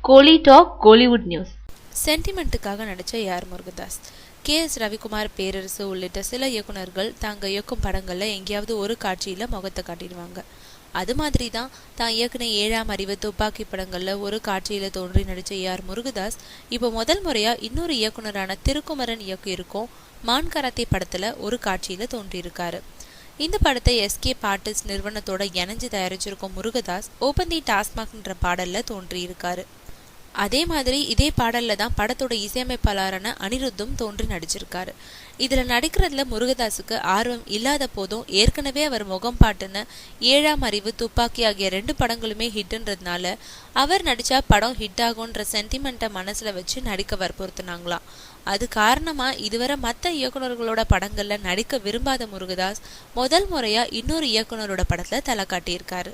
கோலி talk Kollywood news. சென்டிமெண்ட்டுக்காக நடிச்ச AR Murugadoss, KS. Ravikumar, பேரரசு உள்ளிட்ட சில இயக்குனர்கள் தாங்க இயக்கும் படங்கள்ல எங்கேயாவது ஒரு காட்சியில முகத்தை காட்டிடுவாங்க. அது மாதிரி தான் இயக்குன 7ஆம் அறிவு, துப்பாக்கி படங்கள்ல ஒரு காட்சியில தோன்றி நடிச்ச ஏஆர் முருகதாஸ் இப்போ முதல் முறையா இன்னொரு இயக்குனரான திருக்குமரன் இயக்கியிருக்கும் மான் கராத்தே படத்துல ஒரு காட்சியில தோன்றியிருக்காரு. இந்த படத்தை எஸ்கே ஆர்டிஸ்ட் நிறுவனத்தோட இணைஞ்சு தயாரிச்சிருக்கும் முருகதாஸ் ஓபன் தி டாஸ்மாக்ன்ற பாடல்ல தோன்றியிருக்காரு. அதே மாதிரி இதே பாடல்ல தான் படத்தோட இசையமைப்பாளரான அனிருத்தும் தோன்றி நடிச்சிருக்காரு. இதுல நடிக்கிறதுல முருகதாஸுக்கு ஆர்வம் இல்லாத போதும் ஏற்கனவே அவர் முகம் பாட்டுன 7ஆம் அறிவு, துப்பாக்கி ஆகிய 2 படங்களுமே ஹிட்ன்றதுனால அவர் நடிச்சா படம் ஹிட் ஆகும்ன்ற சென்டிமெண்ட்டை மனசுல வச்சு நடிக்க வற்புறுத்தினாங்களாம். அது காரணமா இதுவரை மற்ற இயக்குநர்களோட படங்கள்ல நடிக்க விரும்பாத முருகதாஸ் முதல் முறையா இன்னொரு இயக்குனரோட படத்துல தலை காட்டியிருக்காரு.